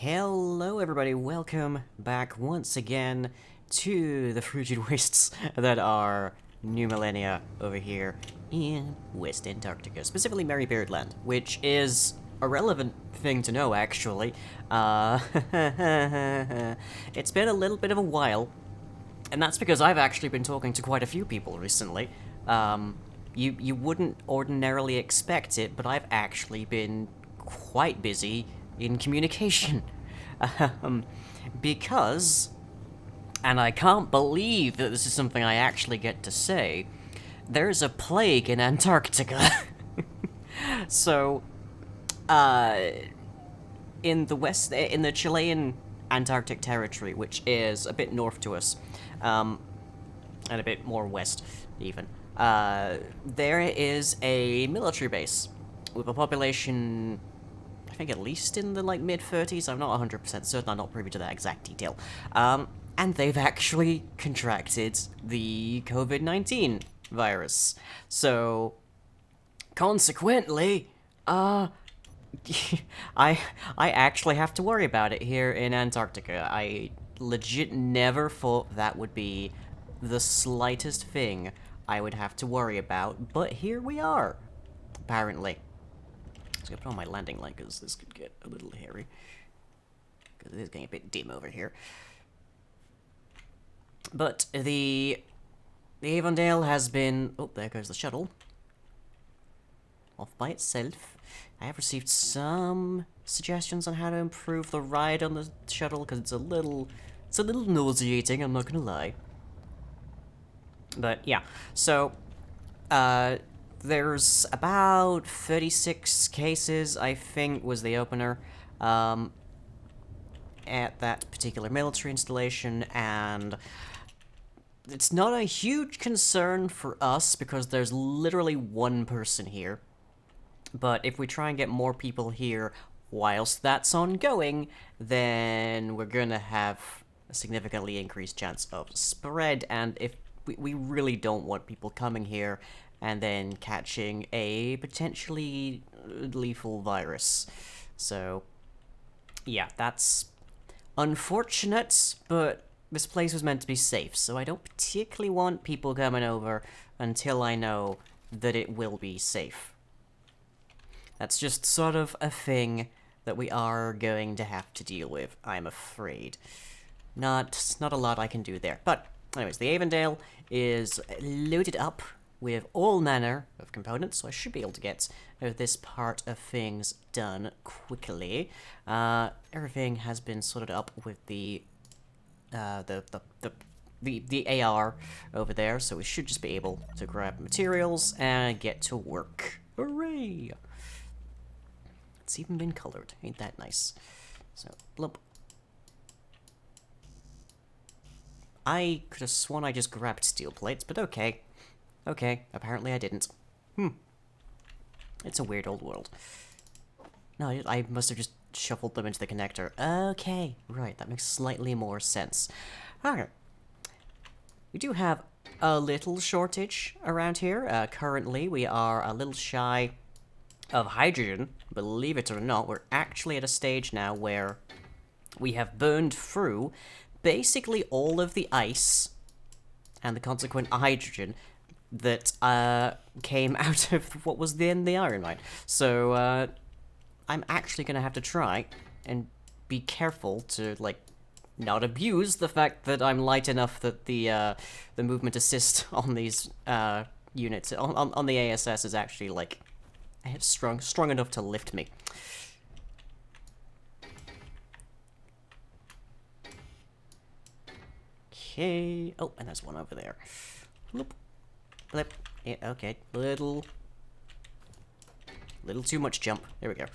Hello everybody, welcome back once again to the frigid wastes that are New Millennia over here in West Antarctica, specifically Marybeard Land, which is a relevant thing to know actually. It's been a little bit of a while, and that's because I've actually been talking to quite a few people recently. You wouldn't ordinarily expect it, but I've actually been quite busy in communication. Because, and I can't believe that this is something I actually get to say, there's a plague in Antarctica. So, in the Chilean Antarctic territory, which is a bit north to us, and a bit more west, even, there is a military base with a population, I think, at least in the mid-30s. I'm not 100% certain. I'm not privy to that exact detail. And they've actually contracted the COVID-19 virus. So, consequently, I actually have to worry about it here in Antarctica. I legit never thought that would be the slightest thing I would have to worry about, but here we are, apparently. I'm gonna put on my landing light because this could get a little hairy. Because it is getting a bit dim over here. But the Avondale has been... Oh, there goes the shuttle. Off by itself. I have received some suggestions on how to improve the ride on the shuttle, because it's a little nauseating, I'm not gonna lie. But yeah, so there's about 36 cases, I think, was the opener, at that particular military installation, and it's not a huge concern for us, because there's literally one person here. But if we try and get more people here whilst that's ongoing, then we're gonna have a significantly increased chance of spread, and if we really don't want people coming here and then catching a potentially lethal virus. So, yeah, that's unfortunate, but this place was meant to be safe, so I don't particularly want people coming over until I know that it will be safe. That's just sort of a thing that we are going to have to deal with, I'm afraid. Not a lot I can do there. But, anyways, the Avondale is loaded up with all manner of components, so I should be able to get this part of things done quickly. Everything has been sorted up with the AR over there, so we should just be able to grab materials and get to work. Hooray! It's even been colored. Ain't that nice? So, blump. I could have sworn I just grabbed steel plates, but okay. Okay, apparently I didn't. It's a weird old world. No, I must have just shuffled them into the connector. Okay, right, that makes slightly more sense. Alright. We do have a little shortage around here. Currently, we are a little shy of hydrogen. Believe it or not, we're actually at a stage now where we have burned through basically all of the ice and the consequent hydrogen that came out of what was then the iron mine. So I'm actually going to have to try and be careful to, not abuse the fact that I'm light enough that the movement assist on these units, on the ASS is actually, strong enough to lift me. Okay. Oh, and there's one over there. Bloop. Blip. Yeah, okay. Little too much jump. There we go.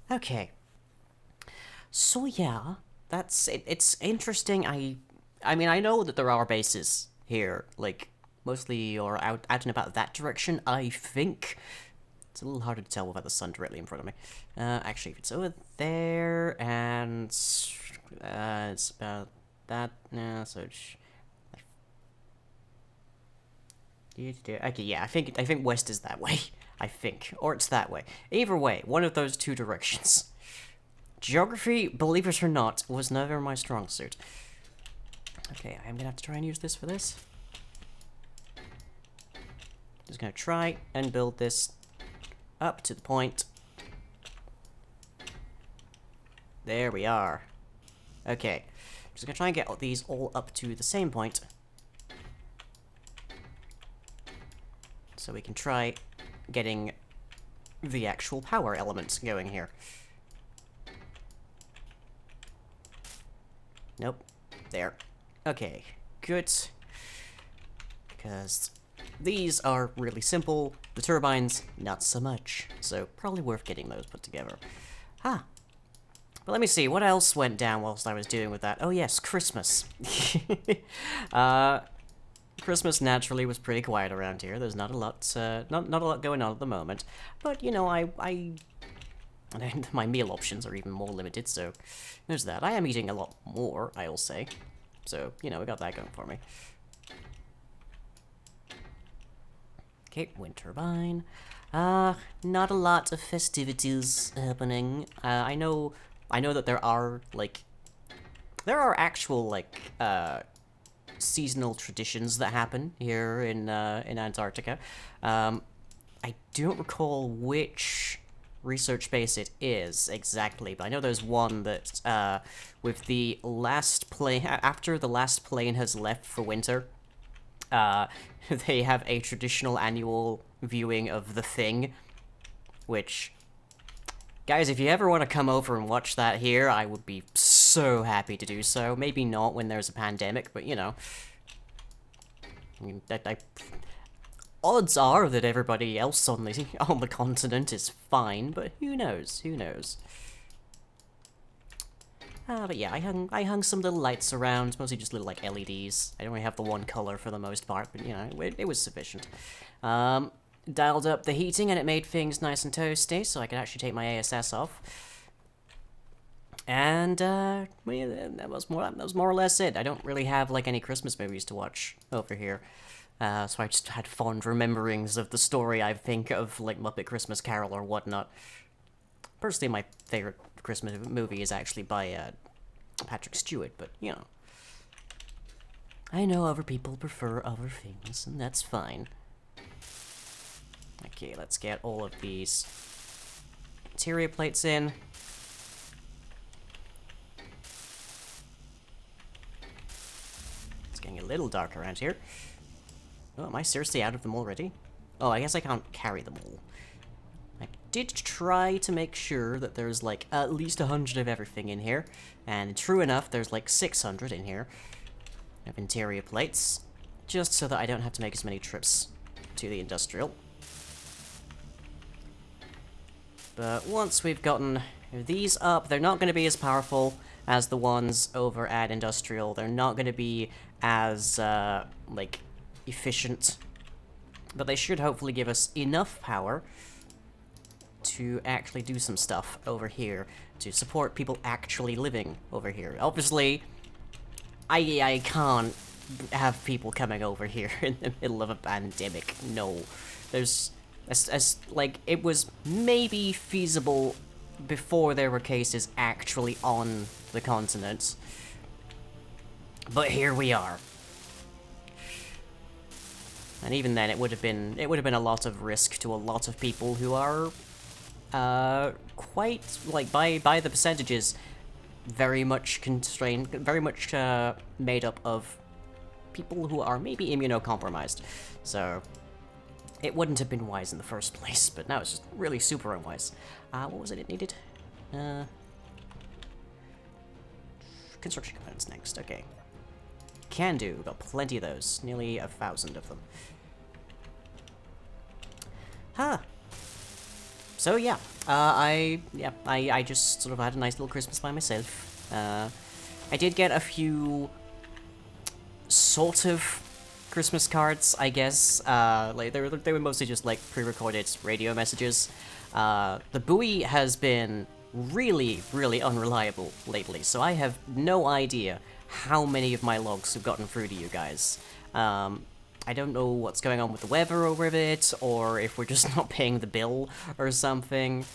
Okay. So yeah, that's it. It's interesting. I mean, I know that there are bases here, mostly or out and about that direction, I think. It's a little harder to tell without the sun directly in front of me. Actually, if it's over there, and it's about that, so okay, yeah, I think west is that way. I think. Or it's that way. Either way, one of those two directions. Geography, believe it or not, was never my strong suit. Okay, I'm gonna have to try and use this for this. Just gonna try and build this up to the point. There we are. Okay, just gonna try and get these all up to the same point. So we can try getting the actual power elements going here. Nope. There. Okay, good. Because these are really simple, the turbines, not so much. So, probably worth getting those put together. But let me see, what else went down whilst I was dealing with that? Oh yes, Christmas. Christmas naturally was pretty quiet around here. There's not a lot, not a lot going on at the moment. But, you know, and my meal options are even more limited, so there's that. I am eating a lot more, I'll say. So, you know, we got that going for me. Okay, wind turbine. Not a lot of festivities happening. I know that there are, like, actual, like, seasonal traditions that happen here in Antarctica. I don't recall which research base it is exactly, but I know there's one that, with the last plane, after the last plane has left for winter, they have a traditional annual viewing of The Thing, which, guys, if you ever want to come over and watch that here, I would be so happy to do so. Maybe not when there's a pandemic, but, you know, I mean, odds are that everybody else on the continent is fine, but who knows? Who knows? But yeah, I hung some little lights around, mostly just little like LEDs. I only have the one color for the most part, but you know, it was sufficient. Dialed up the heating and it made things nice and toasty, so I could actually take my ASS off. And well, yeah, that was more or less it. I don't really have like any Christmas movies to watch over here. So I just had fond rememberings of the story, I think, of, like, Muppet Christmas Carol or whatnot. Personally, my favorite Christmas movie is actually by, Patrick Stewart, but, you know. I know other people prefer other things, and that's fine. Okay, let's get all of these interior plates in. It's getting a little dark around here. Oh, am I seriously out of them already? Oh, I guess I can't carry them all. I did try to make sure that there's, like, at least 100 of everything in here. And true enough, there's, like, 600 in here of interior plates. Just so that I don't have to make as many trips to the industrial. But once we've gotten these up, they're not going to be as powerful as the ones over at industrial. They're not going to be as, like, efficient, but they should hopefully give us enough power to actually do some stuff over here, to support people actually living over here. Obviously, I can't have people coming over here in the middle of a pandemic. No. There's, as like, it was maybe feasible before there were cases actually on the continent. But here we are. And even then, it would have been a lot of risk to a lot of people who are, quite, like, by the percentages, very much constrained, very much, made up of people who are maybe immunocompromised. So, it wouldn't have been wise in the first place, but now it's just really super unwise. What was it needed? Construction components next, okay. Can do, got plenty of those, nearly 1,000 of them. So yeah, I just sort of had a nice little Christmas by myself. I did get a few sort of Christmas cards, I guess. Like they were mostly just like pre-recorded radio messages. The buoy has been really, really unreliable lately, so I have no idea how many of my logs have gotten through to you guys. I don't know what's going on with the weather over it, or if we're just not paying the bill or something,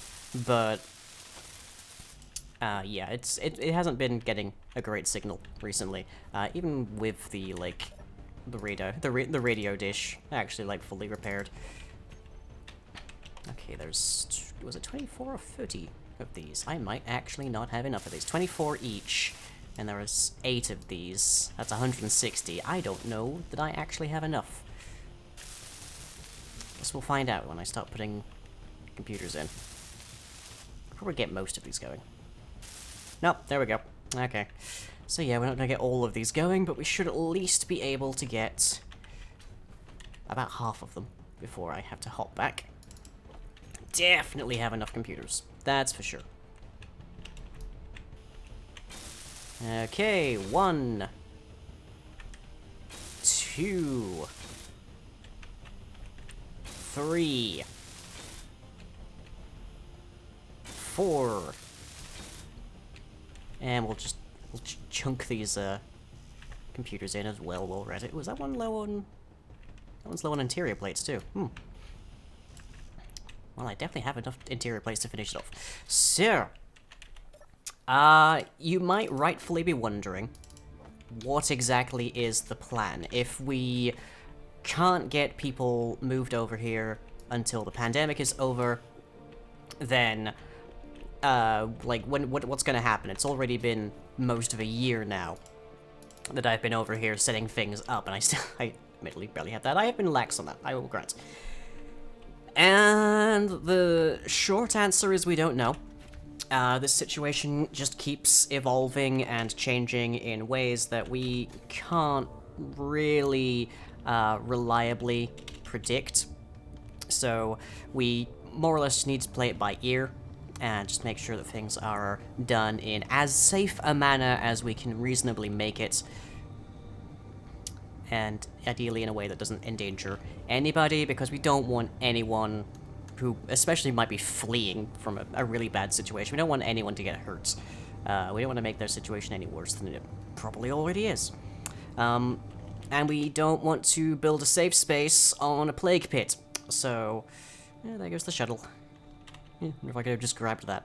but yeah, it hasn't been getting a great signal recently, even with the, like, the radio dish actually, like, fully repaired. Okay, was it 24 or 30 of these? I might actually not have enough of these. 24 each, and there is 8 of these. That's 160. I don't know that I actually have enough. Guess we'll find out when I start putting computers in. I'll probably get most of these going. Nope, there we go. Okay. So yeah, we're not gonna get all of these going, but we should at least be able to get about half of them before I have to hop back. Definitely have enough computers. That's for sure. Okay, 1, 2, 3, 4, and we'll chunk these computers in as well while we're at it. Was that one low on? That one's low on interior plates too. Well, I definitely have enough interior plates to finish it off. So, you might rightfully be wondering, what exactly is the plan? If we can't get people moved over here until the pandemic is over, then, like, what's gonna happen? It's already been most of a year now that I've been over here setting things up, and I admittedly barely have that. I have been lax on that, I will grant. And the short answer is we don't know. This situation just keeps evolving and changing in ways that we can't really reliably predict. So we more or less need to play it by ear and just make sure that things are done in as safe a manner as we can reasonably make it. And ideally in a way that doesn't endanger anybody, because we don't want anyone who especially might be fleeing from a really bad situation. We don't want anyone to get hurt. We don't want to make their situation any worse than it probably already is. And we don't want to build a safe space on a plague pit. So, yeah, there goes the shuttle. Yeah, wonder if I could have just grabbed that.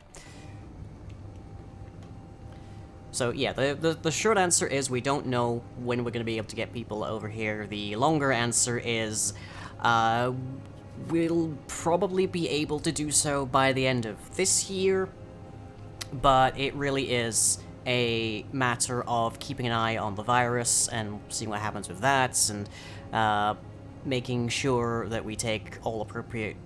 So yeah, the short answer is we don't know when we're going to be able to get people over here. The longer answer is we'll probably be able to do so by the end of this year, but it really is a matter of keeping an eye on the virus and seeing what happens with that, and making sure that we take all appropriate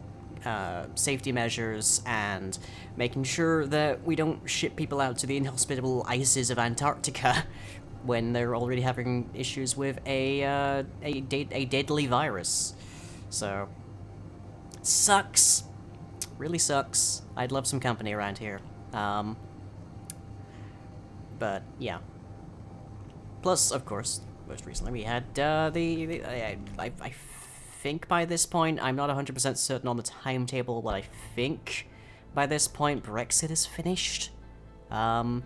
safety measures, and making sure that we don't ship people out to the inhospitable ices of Antarctica when they're already having issues with a deadly virus. So, sucks. Really sucks. I'd love some company around here. But, yeah. Plus, of course, most recently we had, I think by this point, I'm not 100% certain on the timetable, but I think by this point Brexit is finished. I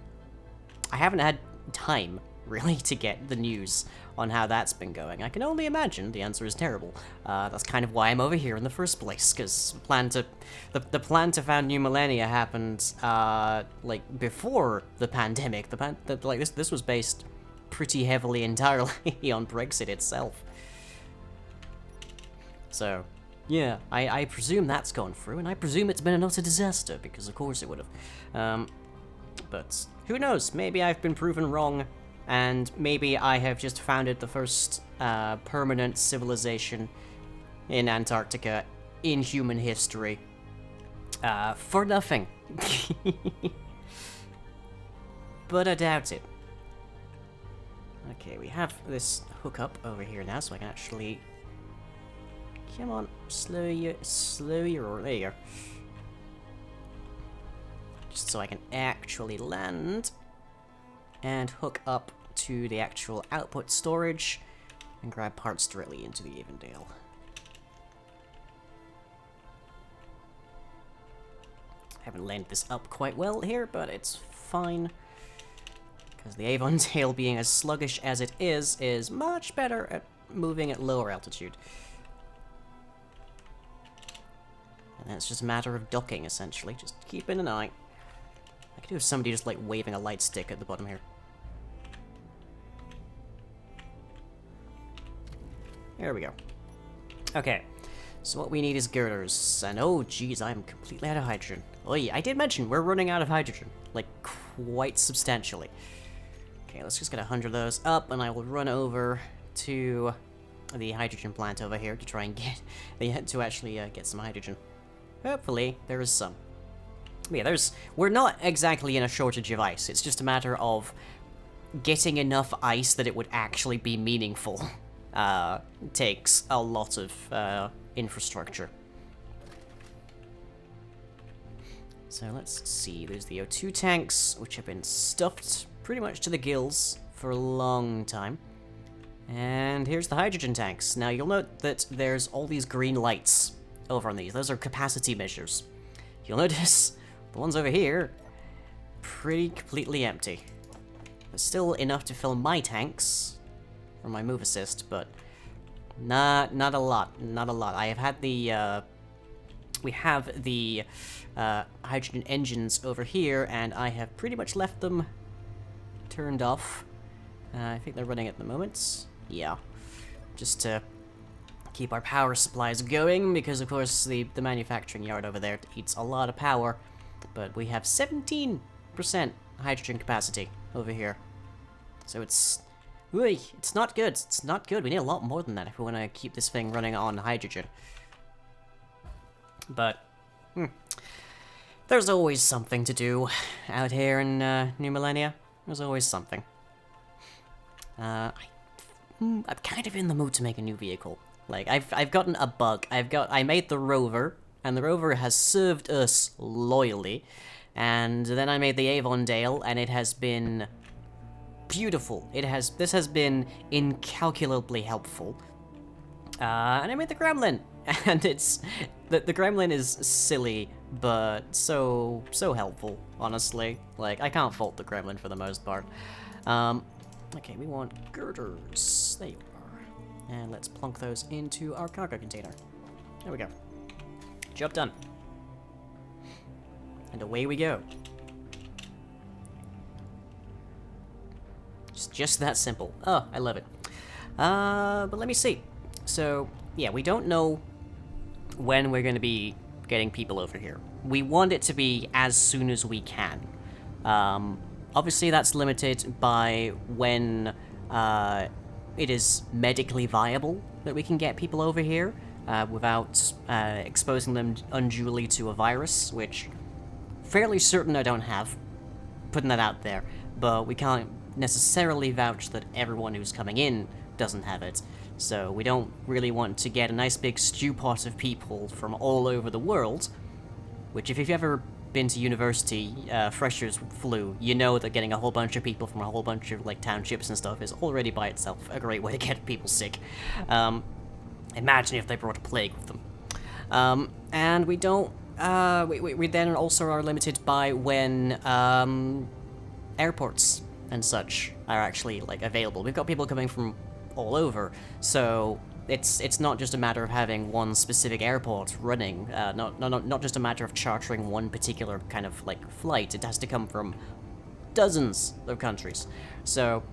haven't had time, really, to get the news on how that's been going. I can only imagine the answer is terrible. That's kind of why I'm over here in the first place, because the plan to found New Millennia happened, like, before the pandemic. This was based pretty heavily entirely on Brexit itself. So, yeah, I presume that's gone through, and I presume it's been an utter disaster, because of course it would have. But who knows, maybe I've been proven wrong, and maybe I have just founded the first permanent civilization in Antarctica in human history. For nothing. But I doubt it. Okay, we have this hookup over here now, so I can actually... Come on, slow your there you go. Just so I can actually land and hook up to the actual output storage and grab parts directly into the Avondale. Haven't landed this up quite well here, but it's fine. Because the Avondale, being as sluggish as it is much better at moving at lower altitude. And then it's just a matter of docking, essentially. Just keeping an eye. I could do with somebody just, like, waving a light stick at the bottom here. There we go. Okay. So what we need is girders. And oh, geez, I'm completely out of hydrogen. Oh yeah, I did mention we're running out of hydrogen. Like, quite substantially. Okay, let's just get 100 of those up, and I will run over to the hydrogen plant over here to try and get... to actually get some hydrogen. Hopefully, there is some. But yeah, we're not exactly in a shortage of ice. It's just a matter of getting enough ice that it would actually be meaningful. Takes a lot of infrastructure. So let's see, there's the O2 tanks, which have been stuffed pretty much to the gills for a long time. And here's the hydrogen tanks. Now you'll note that there's all these green lights over on these. Those are capacity measures. You'll notice the ones over here, pretty completely empty. There's still enough to fill my tanks for my move assist, but not a lot. Not a lot. I have had the we have the hydrogen engines over here, and I have pretty much left them turned off. I think they're running at the moment. Yeah, just to keep our power supplies going, because of course the manufacturing yard over there eats a lot of power, but we have 17% hydrogen capacity over here. So it's not good. It's not good. We need a lot more than that if we want to keep this thing running on hydrogen. But there's always something to do out here in New Millennia. There's always something. I'm kind of in the mood to make a new vehicle. Like, I've gotten a bug. I made the rover, and the rover has served us loyally. And then I made the Avondale, and it has been beautiful. This has been incalculably helpful. And I made the Gremlin, and the Gremlin is silly, but so helpful, honestly. Like, I can't fault the Gremlin for the most part. Okay, we want girders. There you are. And let's plunk those into our cargo container. There we go. Job done. And away we go. Just that simple. Oh, I love it. But let me see. So, yeah, we don't know when we're going to be getting people over here. We want it to be as soon as we can. Obviously, that's limited by when it is medically viable that we can get people over here without exposing them unduly to a virus, which fairly certain I don't have. Putting that out there. But we can't necessarily vouch that everyone who's coming in doesn't have it. So we don't really want to get a nice big stew pot of people from all over the world, which if you've ever been to university, freshers flu, you know that getting a whole bunch of people from a whole bunch of, like, townships and stuff is already by itself a great way to get people sick. Imagine if they brought a plague with them. And we don't, we then also are limited by when, airports and such are actually, like, available. We've got people coming from all over, so it's not just a matter of having one specific airport running, not just a matter of chartering one particular kind of, like, flight. It has to come from dozens of countries. So,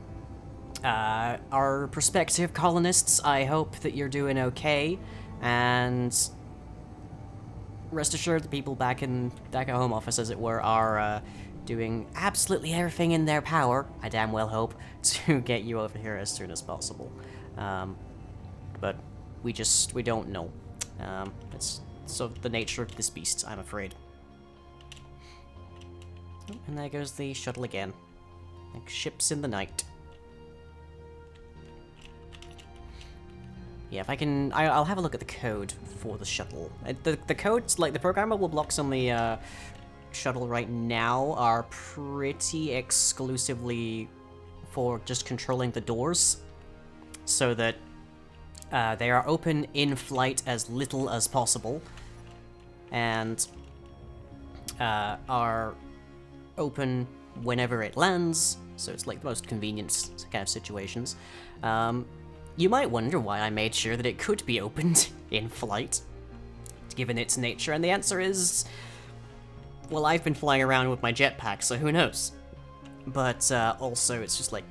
our prospective colonists, I hope that you're doing okay, and rest assured the people back at home office, as it were, are, doing absolutely everything in their power, I damn well hope, to get you over here as soon as possible. But we don't know. It's sort of the nature of this beast, I'm afraid. Oh, and there goes the shuttle again. Like ships in the night. Yeah, if I can... I'll have a look at the code for the shuttle. The codes, like, the programmable blocks on the, shuttle right now are pretty exclusively for just controlling the doors, so that they are open in flight as little as possible, and are open whenever it lands, so it's like the most convenient kind of situations. You might wonder why I made sure that it could be opened in flight, given its nature, and the answer is, well, I've been flying around with my jetpack, so who knows? But also, it's just like,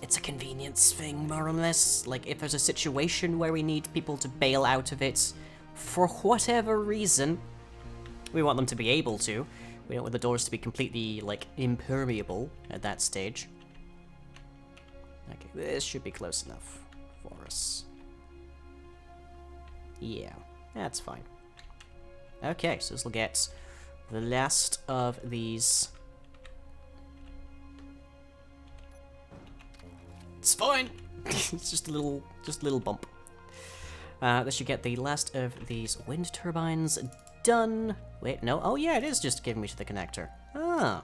it's a convenience thing, more or less. Like, if there's a situation where we need people to bail out of it, for whatever reason, we want them to be able to. We don't want the doors to be completely, like, impermeable at that stage. Okay, this should be close enough for us. Yeah, that's fine. Okay, so this will get the last of these. It's fine. It's just a little bump. This should get the last of these wind turbines done. Wait, no. Oh yeah, it is just giving me to the connector. Ah.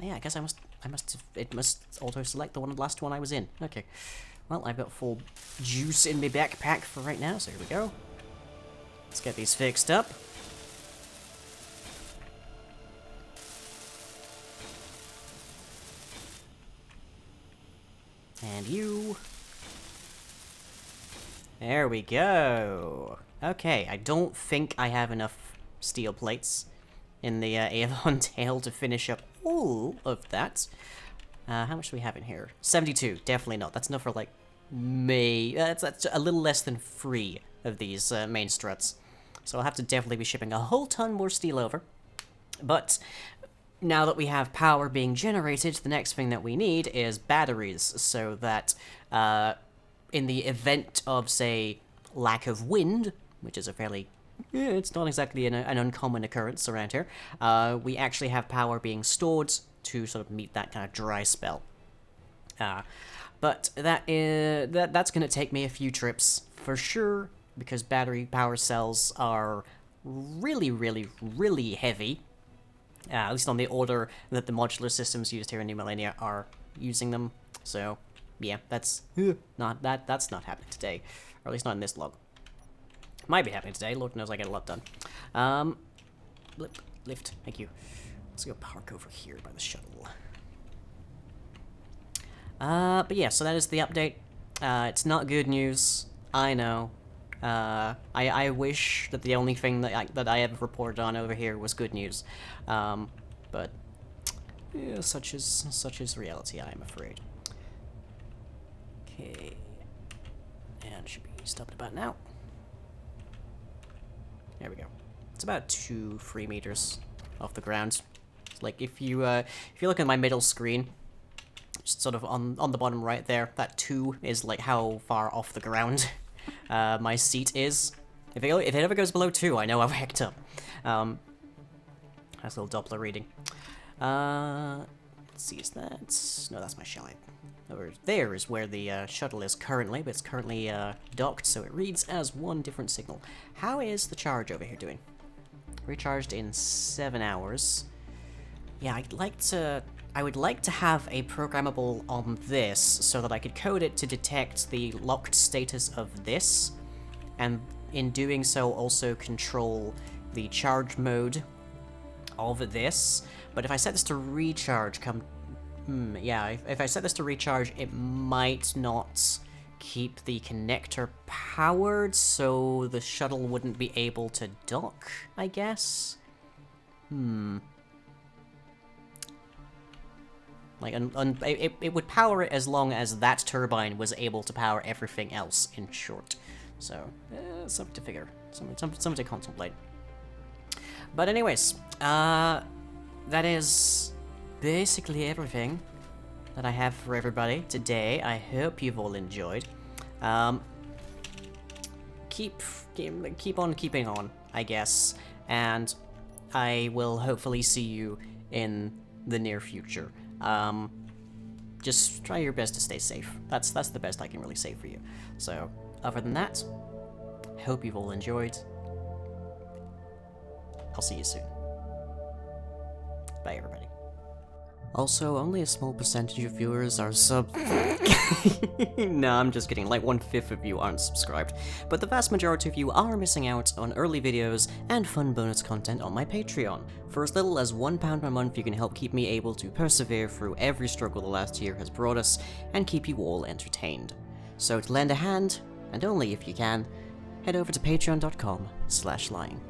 Yeah, I guess it must auto-select the last one I was in. Okay. Well, I've got full juice in my backpack for right now, so here we go. Let's get these fixed up. And you. There we go. Okay, I don't think I have enough steel plates in the Avon tail to finish up all of that. How much do we have in here? 72. Definitely not. That's enough for, like, that's a little less than 3 of these main struts. So I'll have to definitely be shipping a whole ton more steel over. But now that we have power being generated, the next thing that we need is batteries, so that in the event of, say, lack of wind, which is a fairly... it's not exactly an uncommon occurrence around here, we actually have power being stored to sort of meet that kind of dry spell. But that's going to take me a few trips, for sure, because battery power cells are really, really, really heavy. At least on the order that the modular systems used here in New Millennia are using them. So, yeah, that's not happening today, or at least not in this log. Might be happening today. Lord knows I get a lot done. Lift. Thank you. Let's go park over here by the shuttle. But yeah, so that is the update. It's not good news. I know. I wish that the only thing that I have reported on over here was good news. But yeah, such is reality, I am afraid. Okay. And should be stopped about now. There we go. It's about 2-3 meters off the ground. It's like if you look at my middle screen, just sort of on the bottom right there, that 2 is like how far off the ground my seat is. If it ever goes below 2, I know I've hacked up. That's a little Doppler reading. Let's see, is that... No, that's my shell. Over there is where the shuttle is currently, but it's currently docked, so it reads as one different signal. How is the charge over here doing? Recharged in 7 hours. Yeah, I would like to have a programmable on this, so that I could code it to detect the locked status of this, and in doing so also control the charge mode of this. But if I set this to recharge, yeah, if I set this to recharge, it might not keep the connector powered, so the shuttle wouldn't be able to dock, I guess? Like, it would power it as long as that turbine was able to power everything else, in short. So, something to figure. Something to contemplate. But anyways, that is basically everything that I have for everybody today. I hope you've all enjoyed. Keep on keeping on, I guess, and I will hopefully see you in the near future. Just try your best to stay safe. That's the best I can really say for you. So, other than that, hope you've all enjoyed. I'll see you soon. Bye, everybody. Also, only a small percentage of viewers are Nah, I'm just kidding, like 1/5 of you aren't subscribed. But the vast majority of you are missing out on early videos and fun bonus content on my Patreon. For as little as £1 per month, you can help keep me able to persevere through every struggle the last year has brought us, and keep you all entertained. So to lend a hand, and only if you can, head over to patreon.com/lying.